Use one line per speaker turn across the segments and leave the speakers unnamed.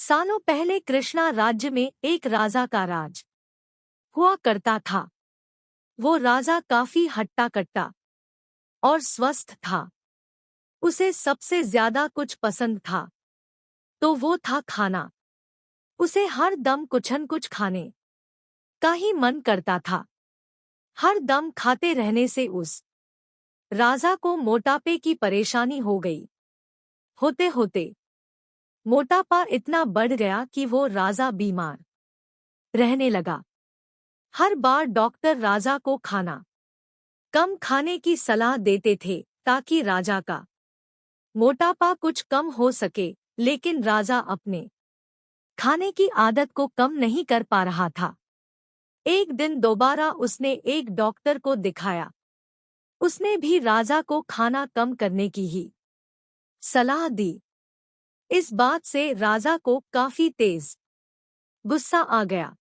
सालों पहले कृष्णा राज्य में एक राजा का राज हुआ करता था। वो राजा काफी हट्टा कट्टा और स्वस्थ था। उसे सबसे ज्यादा कुछ पसंद था तो वो था खाना। उसे हर दम कुछ न कुछ खाने का ही मन करता था। हर दम खाते रहने से उस राजा को मोटापे की परेशानी हो गई। होते होते मोटापा इतना बढ़ गया कि वो राजा बीमार रहने लगा। हर बार डॉक्टर राजा को खाना कम खाने की सलाह देते थे ताकि राजा का मोटापा कुछ कम हो सके, लेकिन राजा अपने खाने की आदत को कम नहीं कर पा रहा था। एक दिन दोबारा उसने एक डॉक्टर को दिखाया। उसने भी राजा को खाना कम करने की ही सलाह दी। इस बात से राजा को काफी तेज गुस्सा आ गया।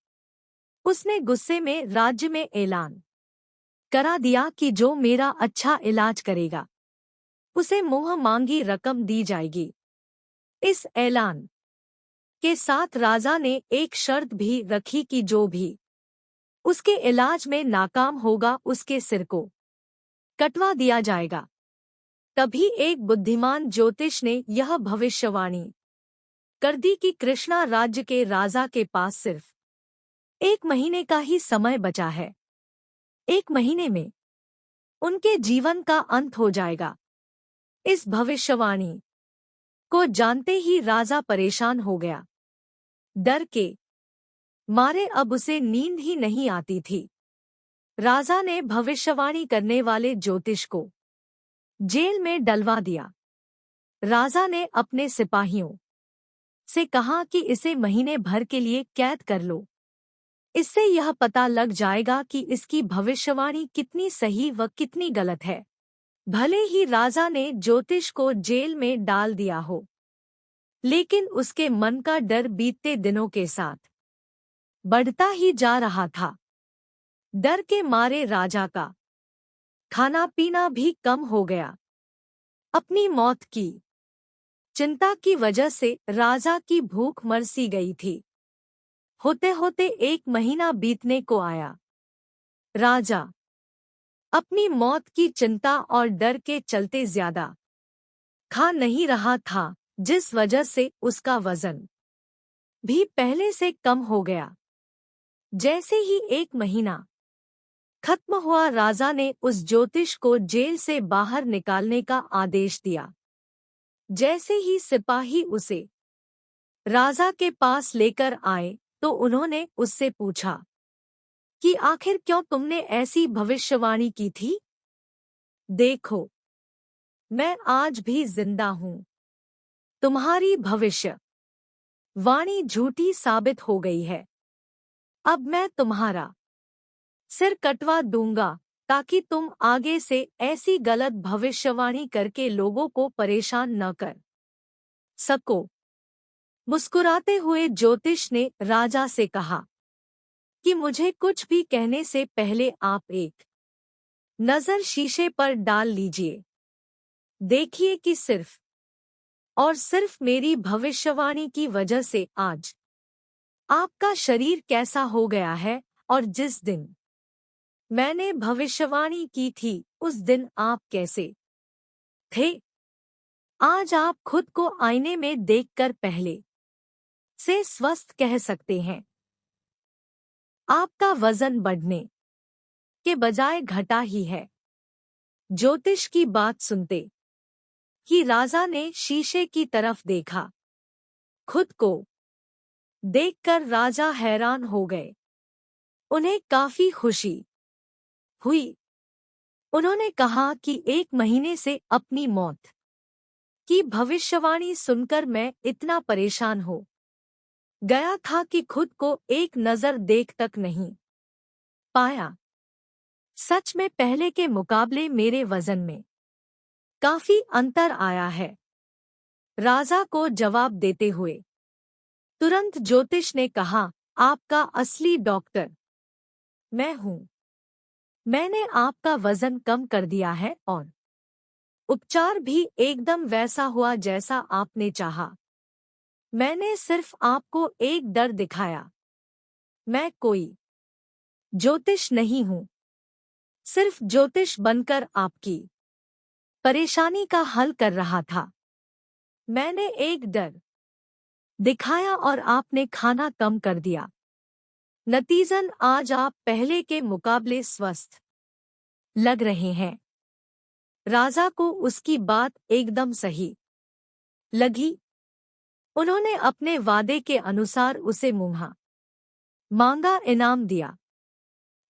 उसने गुस्से में राज्य में ऐलान करा दिया कि जो मेरा अच्छा इलाज करेगा उसे मुंह मांगी रकम दी जाएगी। इस ऐलान के साथ राजा ने एक शर्त भी रखी कि जो भी उसके इलाज में नाकाम होगा उसके सिर को कटवा दिया जाएगा। तभी एक बुद्धिमान ज्योतिष ने यह भविष्यवाणी कर दी कि कृष्णा राज्य के राजा के पास सिर्फ 1 महीने का ही समय बचा है। 1 महीने में उनके जीवन का अंत हो जाएगा। इस भविष्यवाणी को जानते ही राजा परेशान हो गया। डर के मारे अब उसे नींद ही नहीं आती थी। राजा ने भविष्यवाणी करने वाले ज्योतिष को जेल में डलवा दिया। राजा ने अपने सिपाहियों से कहा कि इसे महीने भर के लिए कैद कर लो। इससे यह पता लग जाएगा कि इसकी भविष्यवाणी कितनी सही व कितनी गलत है। भले ही राजा ने ज्योतिष को जेल में डाल दिया हो, लेकिन उसके मन का डर बीतते दिनों के साथ बढ़ता ही जा रहा था। डर के मारे राजा का खाना पीना भी कम हो गया। अपनी मौत की चिंता की वजह से राजा की भूख मर सी गई थी। होते होते 1 महीना बीतने को आया। राजा अपनी मौत की चिंता और डर के चलते ज्यादा खा नहीं रहा था, जिस वजह से उसका वजन भी पहले से कम हो गया। जैसे ही 1 महीना खत्म हुआ, राजा ने उस ज्योतिष को जेल से बाहर निकालने का आदेश दिया। जैसे ही सिपाही उसे राजा के पास लेकर आए तो उन्होंने उससे पूछा कि आखिर क्यों तुमने ऐसी भविष्यवाणी की थी? देखो, मैं आज भी जिंदा हूं। तुम्हारी भविष्य वाणी झूठी साबित हो गई है। अब मैं तुम्हारा सिर कटवा दूंगा ताकि तुम आगे से ऐसी गलत भविष्यवाणी करके लोगों को परेशान न कर सको। मुस्कुराते हुए ज्योतिष ने राजा से कहा कि मुझे कुछ भी कहने से पहले आप एक नजर शीशे पर डाल लीजिए। देखिए कि सिर्फ और सिर्फ मेरी भविष्यवाणी की वजह से आज आपका शरीर कैसा हो गया है, और जिस दिन मैंने भविष्यवाणी की थी उस दिन आप कैसे थे। आज आप खुद को आईने में देखकर पहले से स्वस्थ कह सकते हैं। आपका वजन बढ़ने के बजाय घटा ही है। ज्योतिष की बात सुनते ही राजा ने शीशे की तरफ देखा। खुद को देखकर राजा हैरान हो गए। उन्हें काफी खुशी हुई। उन्होंने कहा कि 1 महीने से अपनी मौत की भविष्यवाणी सुनकर मैं इतना परेशान हो गया था कि खुद को एक नजर देख तक नहीं पाया। सच में पहले के मुकाबले मेरे वजन में काफी अंतर आया है। राजा को जवाब देते हुए तुरंत ज्योतिष ने कहा, आपका असली डॉक्टर मैं हूं। मैंने आपका वजन कम कर दिया है और उपचार भी एकदम वैसा हुआ जैसा आपने चाहा। मैंने सिर्फ आपको एक डर दिखाया। मैं कोई ज्योतिष नहीं हूं, सिर्फ ज्योतिष बनकर आपकी परेशानी का हल कर रहा था। मैंने एक डर दिखाया और आपने खाना कम कर दिया। नतीजन आज आप पहले के मुकाबले स्वस्थ लग रहे हैं। राजा को उसकी बात एकदम सही लगी। उन्होंने अपने वादे के अनुसार उसे मुँहा मांगा इनाम दिया।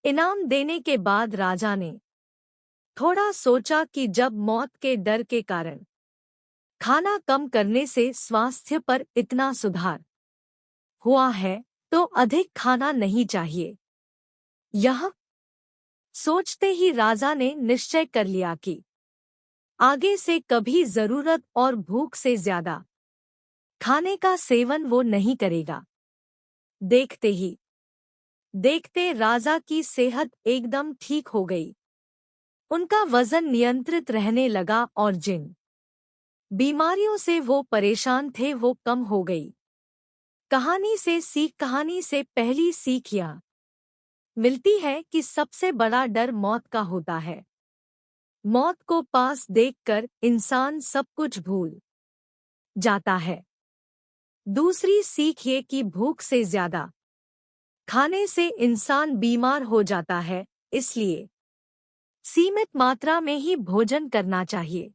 इनाम देने के बाद राजा ने थोड़ा सोचा कि जब मौत के डर के कारण खाना कम करने से स्वास्थ्य पर इतना सुधार हुआ है तो अधिक खाना नहीं चाहिए। यह सोचते ही राजा ने निश्चय कर लिया कि आगे से कभी जरूरत और भूख से ज्यादा खाने का सेवन वो नहीं करेगा। देखते ही देखते राजा की सेहत एकदम ठीक हो गई। उनका वजन नियंत्रित रहने लगा और जिन बीमारियों से वो परेशान थे वो कम हो गई। कहानी से पहली सीख यह मिलती है कि सबसे बड़ा डर मौत का होता है। मौत को पास देखकर इंसान सब कुछ भूल जाता है। दूसरी सीख ये कि भूख से ज्यादा खाने से इंसान बीमार हो जाता है, इसलिए सीमित मात्रा में ही भोजन करना चाहिए।